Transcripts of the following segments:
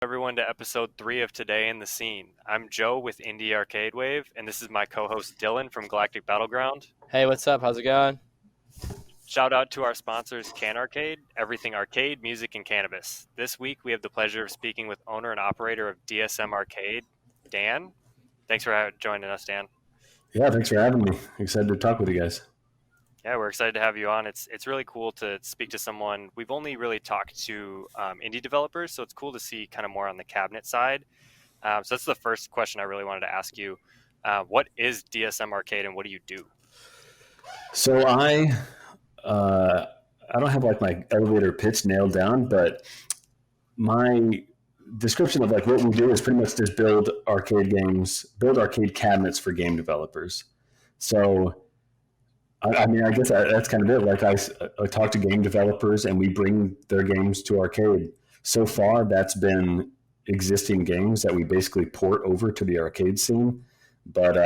everyone to episode 3 of Today in the Scene. I'm Joe with Indie Arcade Wave, and this is my co-host Dylan from Galactic Battleground. Hey, what's up? How's it going? Shout out to our sponsors Can Arcade, everything arcade, music, and cannabis. This week we have the pleasure of speaking with owner and operator of DSM Arcade, Dan. Thanks for joining us, Dan. Yeah, thanks for having me. Excited to talk with you guys. Yeah, we're excited to have you on. It's really cool to speak to someone. We've only really talked to indie developers, so it's cool to see kind of more on the cabinet side. So that's the first question I really wanted to ask you. What is DSM Arcade and what do you do? So I don't have like my elevator pitch nailed down, but my description of like what we do is pretty much just build arcade games, build arcade cabinets for game developers. So I mean, I guess that's kind of it. Like I talk to game developers and we bring their games to arcade. So far, that's been existing games that we basically port over to the arcade scene. But,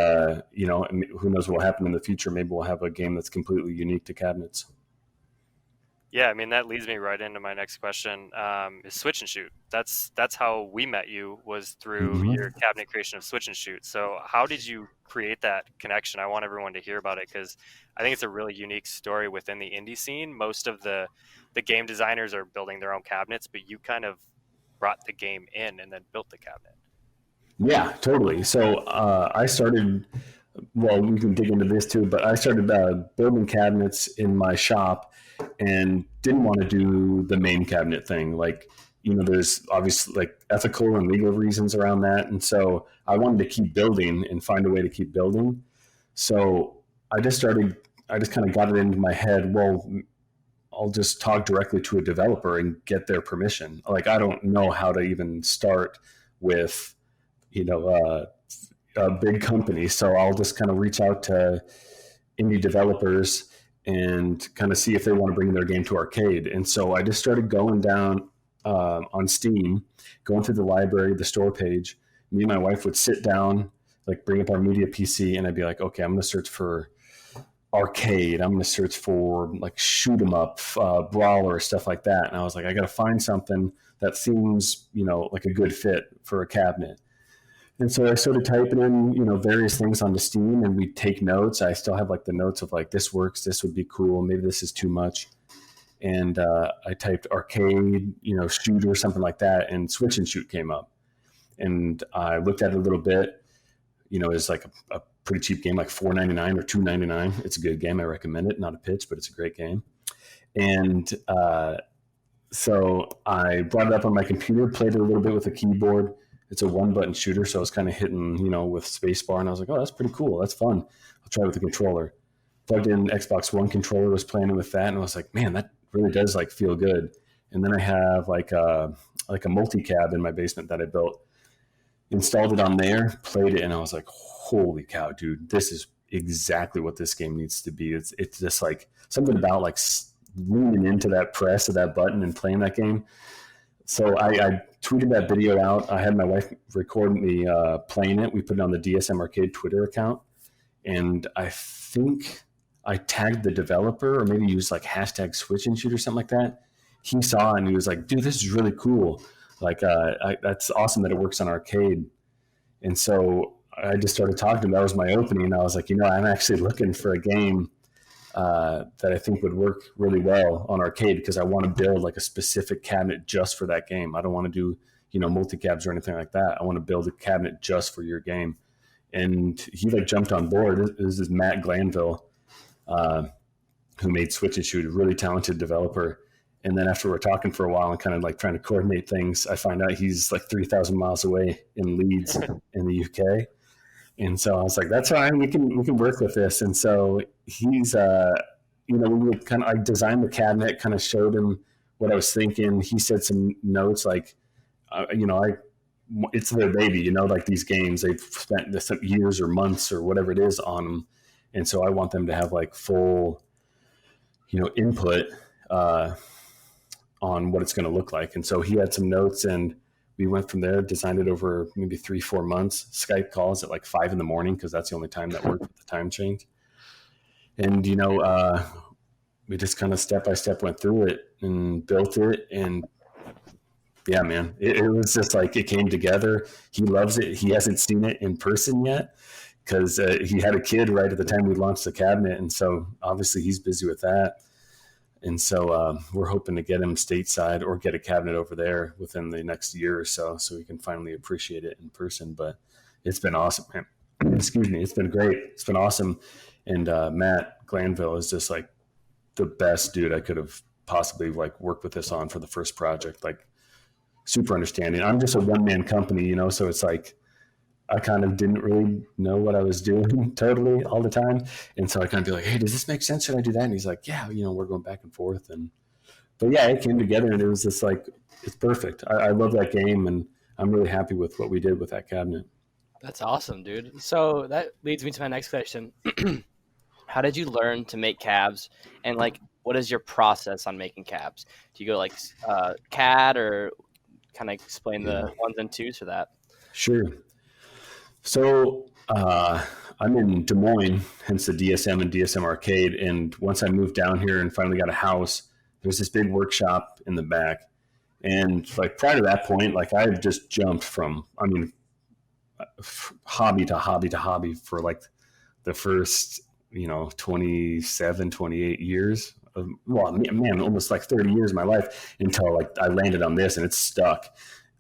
who knows what will happen in the future. Maybe we'll have a game that's completely unique to cabinets. Yeah, I mean, that leads me right into my next question. Is Switch and Shoot. That's how we met you, was through your cabinet creation of Switch and Shoot. So how did you create that connection? I want everyone to hear about it because I think it's a really unique story within the indie scene. Most of the game designers are building their own cabinets, but you kind of brought the game in and then built the cabinet. Yeah, totally. So I started, well, we can dig into this too, but I started building cabinets in my shop and didn't want to do the main cabinet thing. Like, there's obviously like ethical and legal reasons around that. And so I wanted to keep building and find a way to keep building. So I just kind of got it into my head, well, I'll just talk directly to a developer and get their permission. Like, I don't know how to even start with, a big company. So I'll just kind of reach out to indie developers and kind of see if they want to bring their game to arcade. And so I just started going down on Steam, going through the library, the store page. Me and my wife would sit down, like bring up our media PC, and I'd be like, okay, I'm going to search for arcade. I'm going to search for like shoot 'em up, brawler, stuff like that. And I was like, I got to find something that seems, like a good fit for a cabinet. And so I started typing in, various things onto Steam, and we'd take notes. I still have like the notes of like, this works, this would be cool, maybe this is too much. And I typed arcade, shoot or something like that, and Switch and Shoot came up. And I looked at it a little bit. It's like a pretty cheap game, like $4.99 or $2.99. It's a good game. I recommend it. Not a pitch, but it's a great game. And so I brought it up on my computer, played it a little bit with a keyboard. It's a one-button shooter, so I was kind of hitting, with spacebar, and I was like, oh, that's pretty cool. That's fun. I'll try it with the controller. Plugged in Xbox One controller, was playing with that, and I was like, man, that really does like feel good. And then I have like a multi-cab in my basement that I built. Installed it on there, played it, and I was like, holy cow, dude, this is exactly what this game needs to be. It's just like something about like leaning into that press of that button and playing that game. So I tweeted that video out. I had my wife record me playing it. We put it on the DSM Arcade Twitter account. And I think I tagged the developer or maybe used like hashtag Switch and Shoot or something like that. He saw it and he was like, dude, this is really cool. Like, that's awesome that it works on arcade. And so I just started talking to him. That was my opening. I was like, I'm actually looking for a game that I think would work really well on arcade because I want to build like a specific cabinet just for that game. I don't want to do, multi-cabs or anything like that. I want to build a cabinet just for your game. And he like jumped on board. This is Matt Glanville, who made Switch and Shoot, a really talented developer. And then after we're talking for a while and kind of like trying to coordinate things, I find out he's like 3,000 miles away in Leeds in the UK. And so I was like, that's fine. We can work with this. And so he's, we would I designed the cabinet, kind of showed him what I was thinking. He said some notes like, it's their baby, like these games, they've spent years or months or whatever it is on them. And so I want them to have like full, input on what it's going to look like. And so he had some notes and we went from there, designed it over maybe 3-4 months. Skype calls at like 5 a.m. because that's the only time that worked with the time change. And, we just kind of step by step went through it and built it. And Yeah, man. It was just like it came together. He loves it. He hasn't seen it in person yet because he had a kid right at the time we launched the cabinet. And so obviously he's busy with that. And so we're hoping to get him stateside or get a cabinet over there within the next year or so, so we can finally appreciate it in person. But it's been awesome, man. Excuse me. It's been great. It's been awesome. And Matt Glanville is just like the best dude I could have possibly like worked with this on for the first project. Like super understanding. I'm just a one man company, you know, so it's like I kind of didn't really know what I was doing totally all the time. And so I kind of be like, hey, does this make sense? Should I do that? And he's like, yeah, you know, we're going back and forth. And, but yeah, it came together and it was just like, it's perfect. I love that game and I'm really happy with what we did with that cabinet. That's awesome, dude. So that leads me to my next question. How did you learn to make cabs? And like, what is your process on making cabs? Do you go like CAD or kind of explain the ones and twos for that? Sure. So I'm in Des Moines, hence the DSM and DSM Arcade. And once I moved down here and finally got a house, there's this big workshop in the back. And like prior to that point, like I had just jumped from, I mean, hobby to hobby to hobby for like the first, 27, 28 years. Well, man, almost like 30 years of my life until like I landed on this and it's stuck.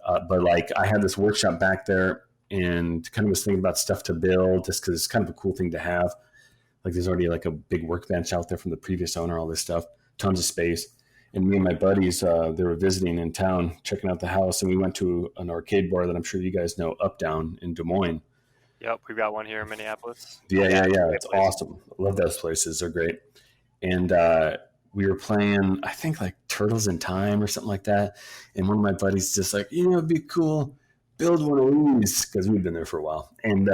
But like I had this workshop back there and kind of was thinking about stuff to build just because it's kind of a cool thing to have. Like there's already like a big workbench out there from the previous owner, all this stuff, tons of space. And me and my buddies, they were visiting in town, checking out the house, and we went to an arcade bar that I'm sure you guys know, Up Down in Des Moines. Yep, we've got one here in Minneapolis. Yeah. It's awesome. I love those places. They're great. And we were playing, I think like Turtles in Time or something like that. And one of my buddies just like, it'd be cool, build one of these because we've been there for a while. And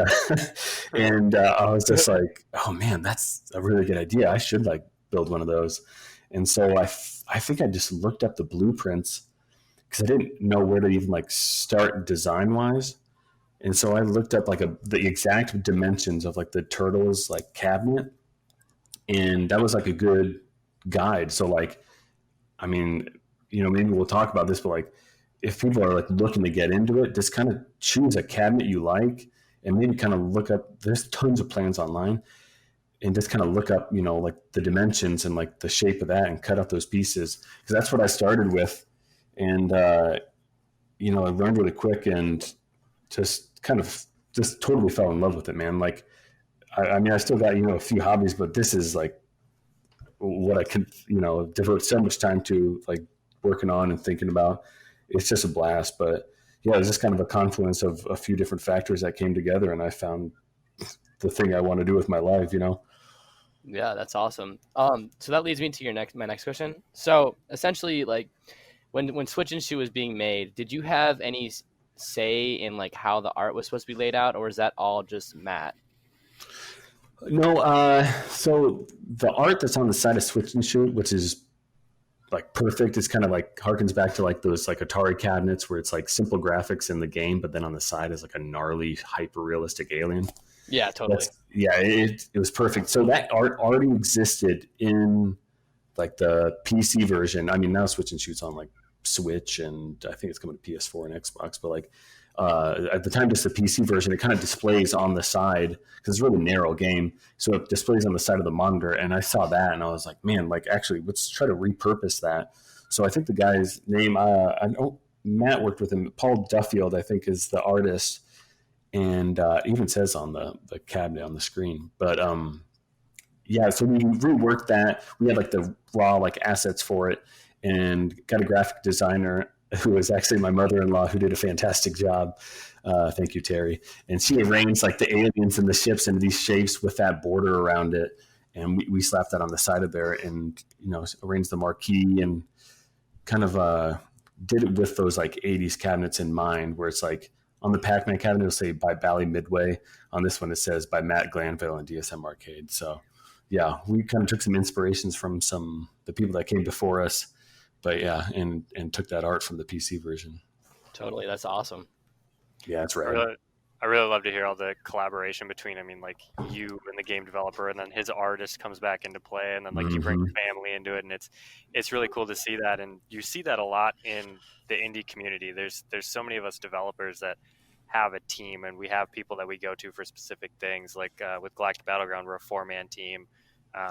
I was just like, oh man, that's a really good idea. I should like build one of those. And so I think I just looked up the blueprints because I didn't know where to even like start design wise. And so I looked up like the exact dimensions of like the Turtles like cabinet, and that was like a good guide. So like, I mean, maybe we'll talk about this, but like, if people are like looking to get into it, just kind of choose a cabinet you like, and maybe kind of look up. There's tons of plans online, and just kind of look up, like the dimensions and like the shape of that, and cut out those pieces because that's what I started with, and I learned really quick and just just totally fell in love with it, man. Like, I mean, I still got, a few hobbies, but this is like what I can, devote so much time to, like working on and thinking about. It's just a blast. But yeah, it was just kind of a confluence of a few different factors that came together, and I found the thing I want to do with my life, Yeah, that's awesome. So that leads me to my next question. So essentially, like when Switch and Shoe was being made, did you have any say in like how the art was supposed to be laid out, or is that all just Matt? No, so the art that's on the side of Switch and Shoot, which is like perfect, it's kind of like harkens back to like those like Atari cabinets where it's like simple graphics in the game, but then on the side is like a gnarly, hyper realistic alien. Yeah, totally. It was perfect. So that art already existed in like the PC version. I mean, now Switch and Shoot's on like Switch, and I think it's coming to PS4 and Xbox. But like at the time, just the PC version, it kind of displays on the side because it's a really narrow game, so it displays on the side of the monitor. And I saw that, and I was like, man, like actually, let's try to repurpose that. So I think the guy's name, I know Matt worked with him. Paul Duffield, I think, is the artist, and even says on the cabinet on the screen. But yeah, so we reworked that. We had like the raw like assets for it, and got a graphic designer who was actually my mother-in-law who did a fantastic job. Thank you, Terry. And she arranged like the aliens and the ships into these shapes with that border around it. And we slapped that on the side of there and, arranged the marquee and kind of did it with those like 80s cabinets in mind, where it's like on the Pac-Man cabinet, it'll say by Bally Midway. On this one, it says by Matt Glanville and DSM Arcade. So yeah, we kind of took some inspirations from the people that came before us, but yeah, and took that art from the PC version. Totally, that's awesome. Yeah, that's right. I really love to hear all the collaboration between, I mean, like you and the game developer, and then his artist comes back into play, and then like you bring Mm-hmm. family into it, and it's really cool to see that, and you see that a lot in the indie community. There's so many of us developers that have a team, and we have people that we go to for specific things. Like with Galactic Battleground, we're a 4-man team.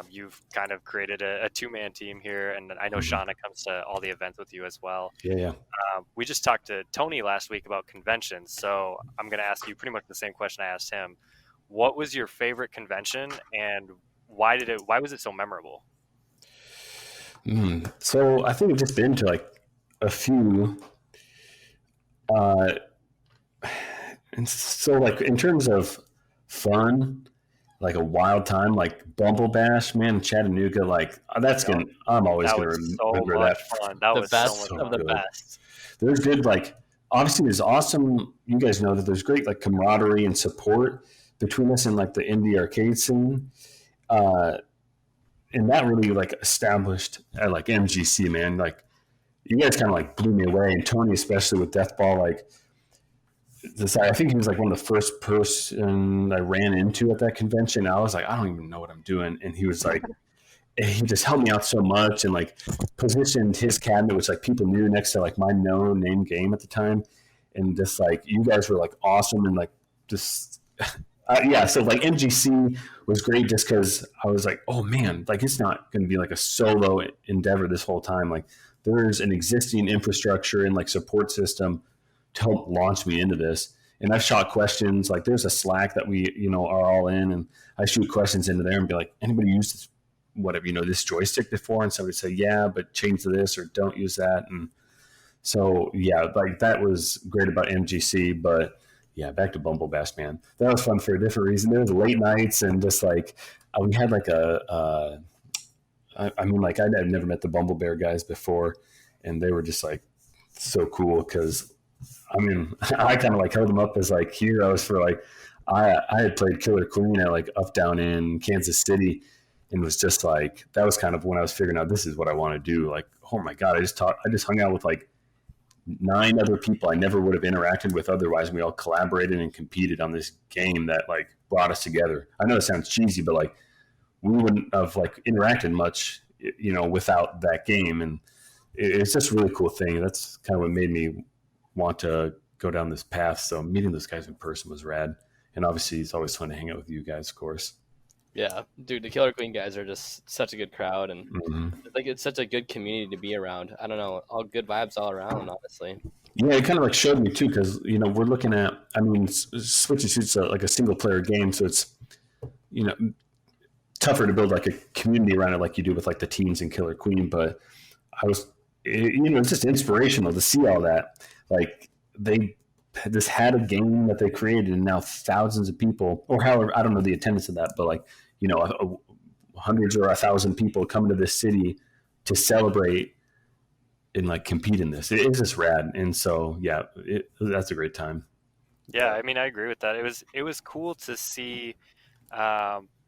You've kind of created a 2-man team here, and I know Shauna comes to all the events with you as well. Yeah. We just talked to Tony last week about conventions, so I'm going to ask you pretty much the same question I asked him. What was your favorite convention, and why was it so memorable? So I think I've just been to like a few. And so like in terms of fun, like a wild time, like Bumble Bash, man, Chattanooga, like that's gonna. I'm always gonna remember that. Fun. That The was best so much of fun. the best. There's good, like obviously there's awesome. You guys know that there's great like camaraderie and support between us and like the indie arcade scene, and that really like established at like MGC, man. Like you guys kind of like blew me away, and Tony especially with Deathball, like. I think he was like one of the first person I ran into at that convention. I was like, I don't even know what I'm doing. And he was like, he just helped me out so much and like positioned his cabinet, which like people knew next to like my no name game at the time. And just like, you guys were like awesome. And like, just, yeah. So like MGC was great just cause I was like, oh man, like it's not going to be like a solo endeavor this whole time. Like there's an existing infrastructure and like support system to help launch me into this. And I've shot questions, like there's a Slack that we, are all in, and I shoot questions into there and be like, anybody use this, whatever, this joystick before? And somebody say, yeah, but change to this or don't use that. And so, yeah, like that was great about MGC, but yeah, back to Bumble Bash, man. That was fun for a different reason. There was late nights and just like, we had like I mean, like I'd never met the Bumble Bear guys before, and they were just like so cool because I mean, I kind of like held them up as like heroes for like, I had played Killer Queen at like Up Down in Kansas City, and was just like, that was kind of when I was figuring out this is what I want to do. Like, oh my God, I just hung out with like 9 other people I never would have interacted with otherwise. And we all collaborated and competed on this game that like brought us together. I know it sounds cheesy, but like we wouldn't have like interacted much, without that game. And it's just a really cool thing. That's kind of what made me want to go down this path. So meeting those guys in person was rad. And obviously it's always fun to hang out with you guys, of course. Yeah, dude, the Killer Queen guys are just such a good crowd, and like it's such a good community to be around. I don't know, all good vibes all around, honestly. Yeah, it kind of like showed me too, because we're looking at, I mean, Switch and Shoot's like a single player game, so it's tougher to build like a community around it like you do with like the teams in Killer Queen. But it's just inspirational to see all that. Like they just had a game that they created, and now thousands of people, or however, I don't know the attendance of that, but like hundreds or 1,000 people coming to this city to celebrate and like compete in this. It's just rad. And so yeah, that's a great time. Yeah, I mean, I agree with that. It was cool to see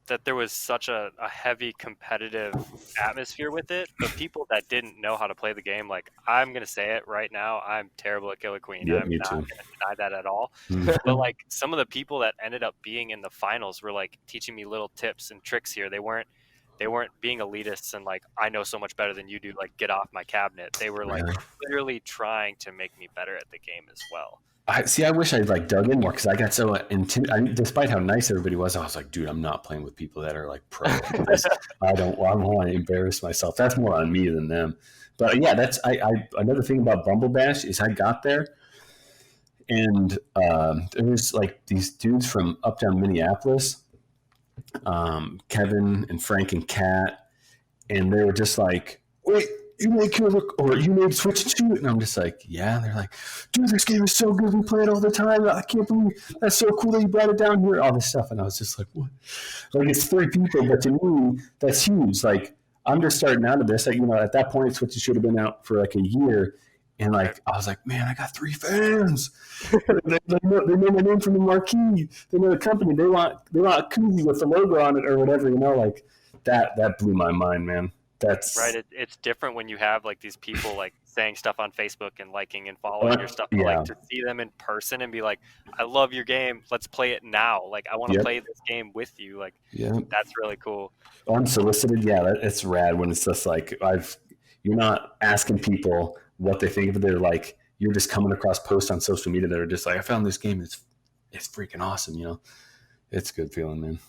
that there was such a heavy competitive atmosphere with it, but people that didn't know how to play the game, like I'm going to say it right now, I'm terrible at Killer Queen. Yeah, I'm not going to deny that at all. But like some of the people that ended up being in the finals were like teaching me little tips and tricks here. They weren't being elitists and like, I know so much better than you do, like get off my cabinet. They were like literally trying to make me better at the game as well. I wish I'd like dug in more because I got so intimidated. Despite how nice everybody was, I was like, dude, I'm not playing with people that are like pro. I don't want to embarrass myself. That's more on me than them. But yeah, that's another thing about Bumble Bash is I got there and there's like these dudes from uptown Minneapolis, Kevin and Frank and Kat, and they were just like, wait, you made Killer, or you made Switch and Shoot? And I'm just like, yeah. And they're like, dude, this game is so good. We play it all the time. I can't believe that's so cool that you brought it down here. All this stuff. And I was just like, what? Like, it's 3 people, but to me, that's huge. Like, I'm just starting out of this. Like, at that point, Switch and Shoot have been out for like a year. And like, I was like, man, I got 3 fans. they know my name from the marquee. They know the company. They want a koozie with the logo on it or whatever. Like that blew my mind, man. That's right. It's different when you have like these people like saying stuff on Facebook and liking and following your stuff, but like yeah. to see them in person and be like, I love your game, let's play it now. Like I want to Yep. play this game with you. Like Yeah. that's really cool. Unsolicited, yeah, it's rad when it's just like you're not asking people what they think of it. They're like, you're just coming across posts on social media that are just like, I found this game, it's freaking awesome, you know. It's a good feeling, man.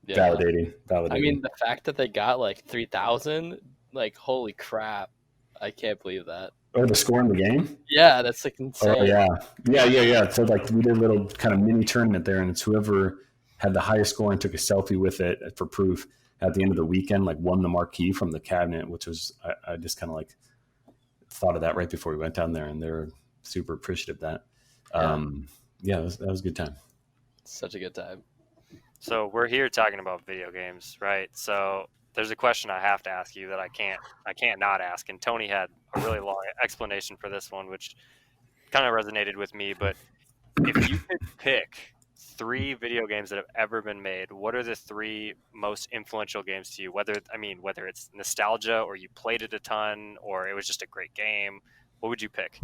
Yeah. Validating. I mean, the fact that they got like 3,000, like holy crap, I can't believe that. Oh, the score in the game? Yeah, that's like insane. Oh yeah. So like we did a little kind of mini tournament there, and it's whoever had the highest score and took a selfie with it for proof at the end of the weekend, like won the marquee from the cabinet, which was I just kind of like thought of that right before we went down there, and they're super appreciative of that. Yeah, that was a good time. Such a good time. So we're here talking about video games, right? So there's a question I have to ask you that I can't not ask. And Tony had a really long explanation for this one, which kind of resonated with me. But if you could pick 3 video games that have ever been made, what are the 3 most influential games to you? Whether it's nostalgia or you played it a ton or it was just a great game, what would you pick?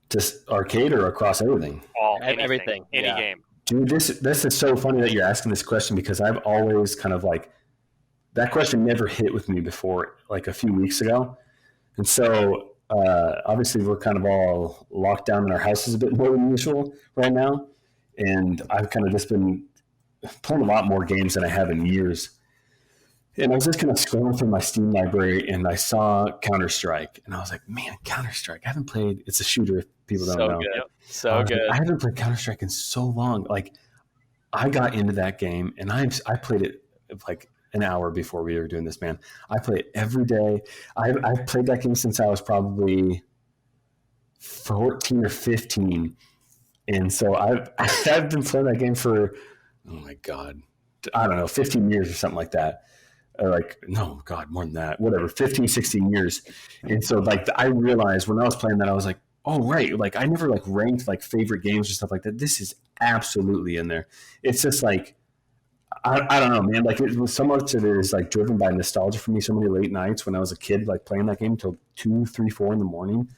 Just arcade or across everything? Everything. Any game. Dude, this is so funny that you're asking this question, because I've always kind of like, that question never hit with me before, like a few weeks ago. And so obviously we're kind of all locked down in our houses a bit more than usual right now. And I've kind of just been playing a lot more games than I have in years. And I was just kind of scrolling through my Steam library, and I saw Counter-Strike, and I was like, man, Counter-Strike, I haven't played, it's a shooter if people don't know. Good. So good. I haven't played Counter-Strike in so long. Like, I got into that game, and I played it like an hour before we were doing this, man. I play it every day. I've played that game since I was probably 14 or 15. And so I've been playing that game for, oh my God, I don't know, 15 years or something like that. No, God, more than that, whatever, 15, 16 years. And so like I realized when I was playing that, I was like, oh, right. Like I never like ranked like favorite games or stuff like that. This is absolutely in there. It's just like, I don't know, man. Like so much of it is like driven by nostalgia for me. So many late nights when I was a kid, like playing that game till 2, 3, 4 in the morning.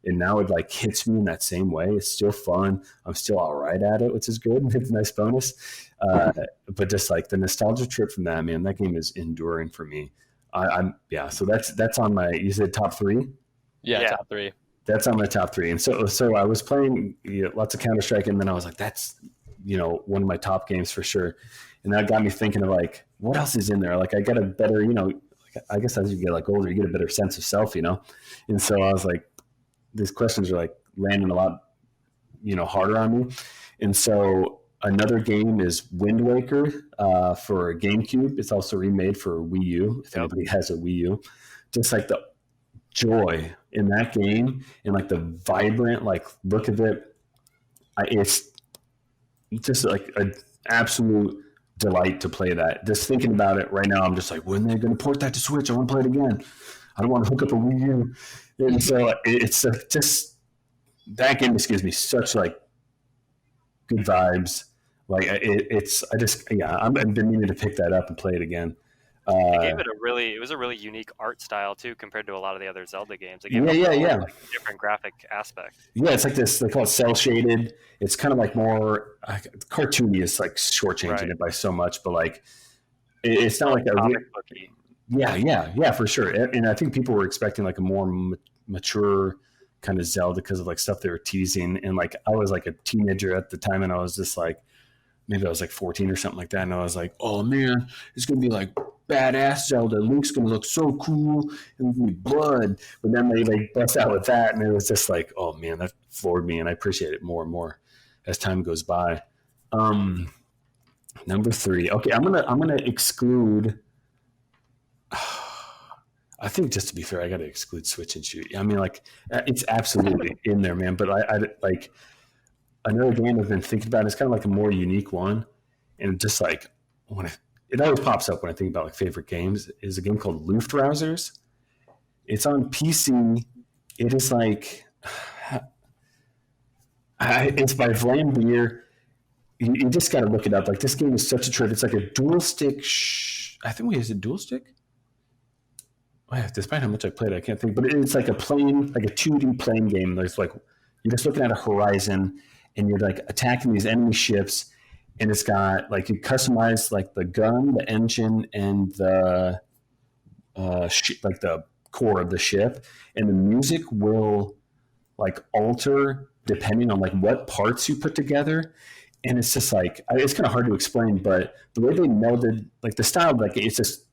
And now it like hits me in that same way. It's still fun. I'm still all right at it, which is good. It's a nice bonus. But just like the nostalgia trip from that, man, that game is enduring for me. So that's on my, you said top 3? Yeah, top 3. That's on my top 3. And so I was playing lots of Counter-Strike, and then I was like, that's, one of my top games for sure. And that got me thinking of like, what else is in there? Like I got a better, I guess as you get like older, you get a better sense of self, And so I was like, these questions are like landing a lot, harder on me. And so another game is Wind Waker for GameCube. It's also remade for Wii U, if anybody has a Wii U. Just like the joy in that game and like the vibrant like look of it, it's just like an absolute delight to play that. Just thinking about it right now, I'm just like, when are they going to port that to Switch? I want to play it again. I don't want to hook up a Wii U. And so it's just, that game just gives me such like good vibes. Like I've been meaning to pick that up and play it again. It gave it it was a really unique art style too, compared to a lot of the other Zelda games. It gave Like, different graphic aspect. Yeah, it's like this. They call it cell shaded. It's kind of like more cartoony. Is like shortchanging it by so much, but like it's not like a comic booky. Yeah, for sure. And I think people were expecting like a more mature kind of Zelda because of like stuff they were teasing. And like I was like a teenager at the time, and I was just like, maybe I was like 14 or something like that, and I was like, oh man, it's gonna be like badass Zelda. Link's gonna look so cool, and be blood. But then they like bust out with that, and it was just like, oh man, that floored me, and I appreciate it more and more as time goes by. Number 3. Okay, I'm gonna exclude. I think just to be fair, I got to exclude Switch and Shoot. I mean, like it's absolutely in there, man. But I like another game I've been thinking about. It's kind of like a more unique one, and just like it always pops up when I think about like favorite games, is a game called Luftrausers. It's on PC. It is like it's by Vlambeer. You just got to look it up. Like this game is such a trip. It's like a dual stick. I think we use a dual stick. despite how much I played, I can't think. But it's like a 2D playing game. There's like you're just looking at a horizon, and you're like attacking these enemy ships, and it's got like you customize like the gun, the engine, and the like the core of the ship, and the music will like alter depending on like what parts you put together. And it's just like it's kind of hard to explain, but the way they melded like the style, like it's just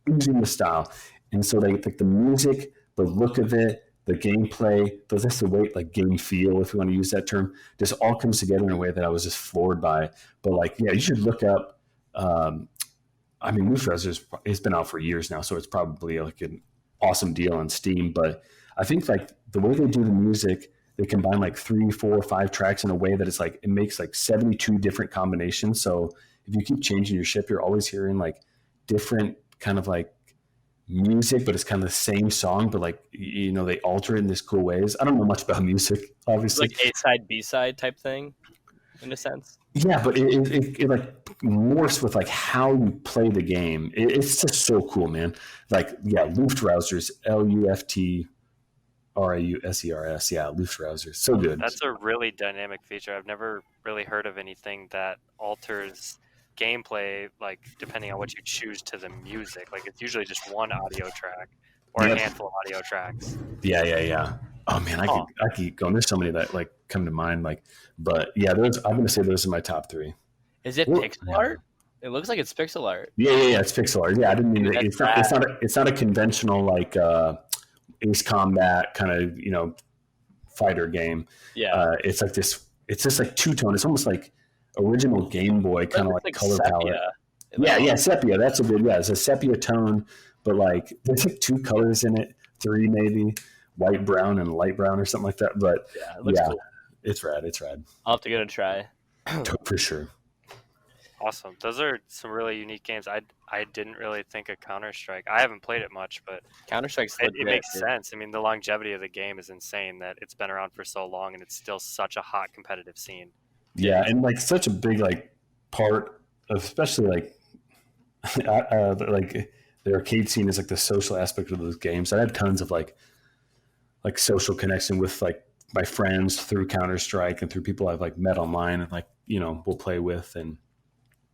oozing the style. And so they like the music, the look of it, the gameplay, that's the way like game feel, if you want to use that term, just all comes together in a way that I was just floored by. But like, yeah, you should look up. I mean, Loose Res it's been out for years now, so it's probably like an awesome deal on Steam. But I think like the way they do the music, they combine like 3, 4, 5 tracks in a way that it's like it makes like 72 different combinations. So if you keep changing your ship, you're always hearing like different kind of like music, but it's kind of the same song, but like they alter it in this cool ways. I don't know much about music, obviously. Like A-side, B-side type thing, in a sense. Yeah, but it like morphs with like how you play the game. It's just so cool, man. Like, yeah, Luftrausers, Luftrausers. Yeah, Luftrausers. So good. That's a really dynamic feature. I've never really heard of anything that alters gameplay, like depending on what you choose to the music. Like it's usually just one audio track or a handful of audio tracks. Yeah. Oh man, I could keep going. There's so many that like come to mind. Like, but yeah, I'm gonna say those are my top 3. Is it pixel art? It looks like it's pixel art. Yeah, it's pixel art. Yeah, I didn't mean it's not a conventional like Ace Combat kind of fighter game. Yeah, it's like this. It's just like two-tone. It's almost like original Game Boy kind of like color palette. Yeah, sepia. That's a good. Yeah, it's a sepia tone, but like there's like 2 colors in it, 3 maybe, white, brown, and light brown or something like that. But it looks cool. It's rad. It's rad. I'll have to give it a try. For sure. Awesome. Those are some really unique games. I didn't really think of Counter-Strike. I haven't played it much, but Counter-Strike's it makes sense. I mean, the longevity of the game is insane that it's been around for so long and it's still such a hot competitive scene. Yeah, and like such a big like part of especially like like the arcade scene is like the social aspect of those games. I had tons of like social connection with like my friends through Counter-Strike and through people I've like met online and like we'll play with. And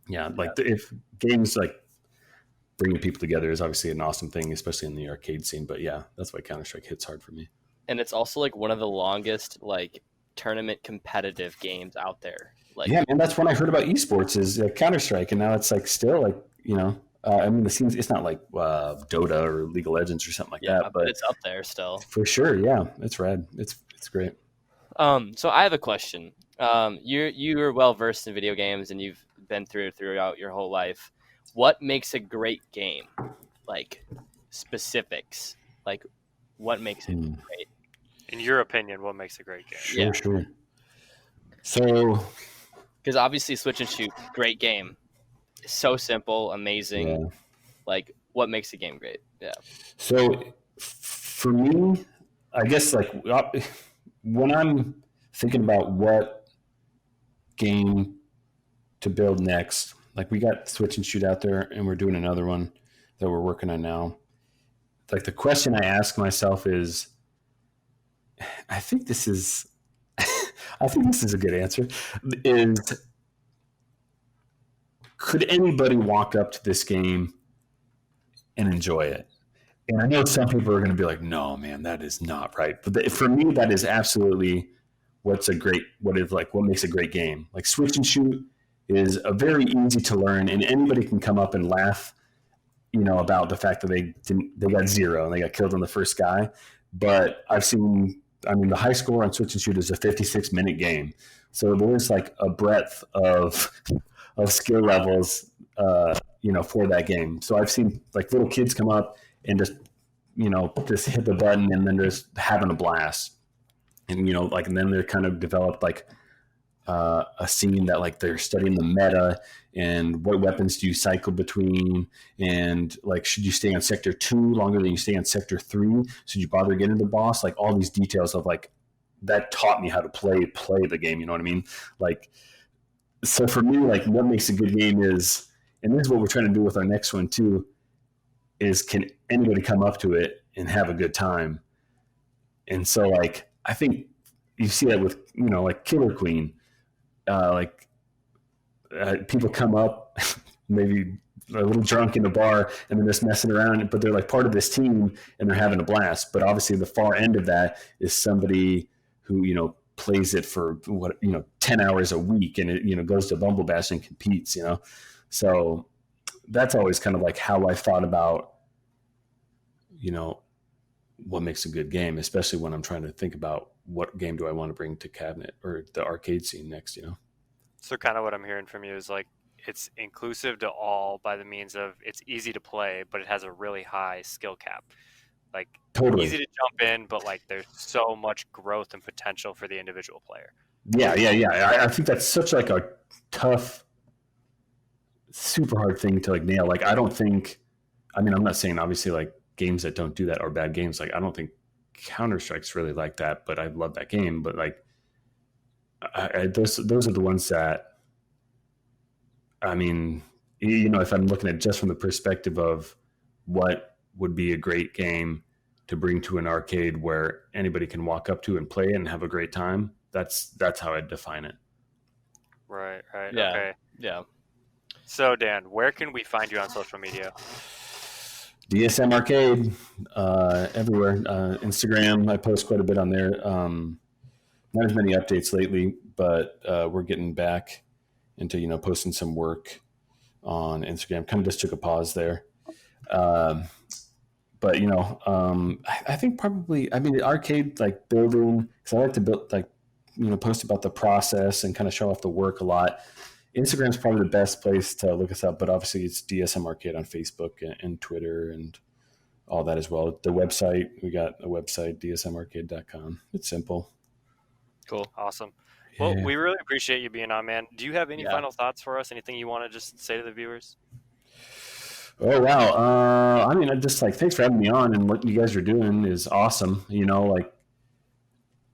if games like bringing people together is obviously an awesome thing, especially in the arcade scene. But yeah, that's why Counter-Strike hits hard for me. And it's also like one of the longest like tournament competitive games out there. Like, yeah, and that's when I heard about esports is Counter-Strike, and now it's like still like I mean, it's not like Dota or League of Legends or something like that, but it's up there still for sure. Yeah, it's rad. It's great. So I have a question. You're well versed in video games, and you've been throughout your whole life. What makes a great game? Like specifics. Like what makes it great? In your opinion, what makes a great game? Sure. So, because obviously Switch and Shoot, great game. So simple, amazing. Yeah. Like, what makes a game great? Yeah. So, for me, I guess like when I'm thinking about what game to build next, like we got Switch and Shoot out there, and we're doing another one that we're working on now. Like the question I ask myself is, I think this is a good answer. Is could anybody walk up to this game and enjoy it? And I know some people are going to be like, no, man, that is not right. But for me, that is absolutely what makes a great game. Like Switch and Shoot is a very easy to learn, and anybody can come up and laugh, about the fact that they got 0 and they got killed on the first guy. But the high score on Switch and Shoot is a 56-minute game. So there's like a breadth of skill levels, for that game. So I've seen like little kids come up and just hit the button and then just having a blast. And, and then they're kind of developed like a scene that like they're studying the meta and what weapons do you cycle between, and like should you stay on sector 2 longer than you stay on sector 3? Should you bother getting the boss? Like all these details of like that taught me how to play the game. You know what I mean? Like, so for me, like what makes a good game is, and this is what we're trying to do with our next one too, is, can anybody come up to it and have a good time? And so, like, I think you see that with, like Killer Queen, people come up maybe a little drunk in a bar and they're just messing around, but they're like part of this team and they're having a blast. But obviously the far end of that is somebody who, plays it for 10 hours a week and it, goes to Bumble Bash and competes, So that's always kind of like how I thought about, what makes a good game, especially when I'm trying to think about what game do I want to bring to cabinet or the arcade scene next, So kind of what I'm hearing from you is like it's inclusive to all by the means of it's easy to play, but it has a really high skill cap. Like Totally. easy to jump in, but like there's so much growth and potential for the individual player. Yeah. I think that's such like a tough, super hard thing to like nail. Like, I'm not saying obviously like games that don't do that are bad games. Like, I don't think Counter-Strike's really like that, but I love that game. But like, those are the ones that, if I'm looking at just from the perspective of what would be a great game to bring to an arcade where anybody can walk up to and play and have a great time, that's how I'd define it. Right. Yeah. Okay. Yeah. So Dan, where can we find you on social media? DSM Arcade, everywhere. Instagram, I post quite a bit on there. Not as many updates lately, but we're getting back into posting some work on Instagram. Kind of just took a pause there, but I think probably the arcade like building, because I like to build like post about the process and kind of show off the work a lot. Instagram's probably the best place to look us up, but obviously it's DSM Arcade on Facebook and Twitter and all that as well. The website, we got a website, dsmarcade.com. It's simple. Cool. Awesome. Well, we really appreciate you being on, man. Do you have any final thoughts for us? Anything you want to just say to the viewers? Oh, wow. I just like, thanks for having me on, and what you guys are doing is awesome.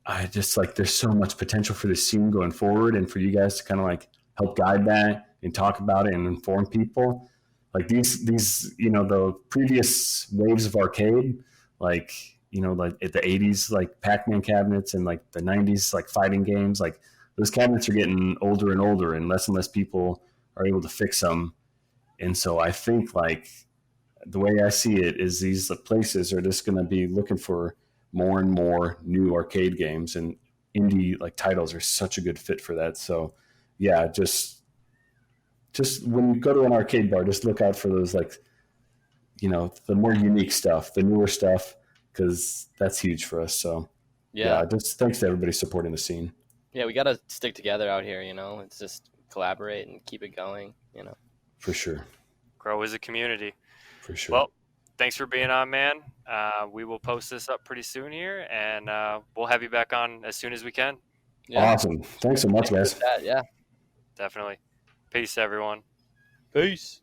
I just like, there's so much potential for the scene going forward, and for you guys to kind of like help guide that and talk about it and inform people. Like these, the previous waves of arcade, like, like at the 80s, like Pac-Man cabinets, and like the 90s, like fighting games, like those cabinets are getting older and older, and less people are able to fix them. And so I think like the way I see it is these places are just going to be looking for more and more new arcade games, and indie like titles are such a good fit for that. So yeah, just when you go to an arcade bar, just look out for those, like, the more unique stuff, the newer stuff, because that's huge for us. So yeah, just thanks to everybody supporting the scene. Yeah, we got to stick together out here, It's just collaborate and keep it going, For sure. Grow as a community. For sure. Well, thanks for being on, man. We will post this up pretty soon here, and we'll have you back on as soon as we can. Yeah. Awesome. Thanks so much, guys. Yeah. Definitely. Peace, everyone. Peace.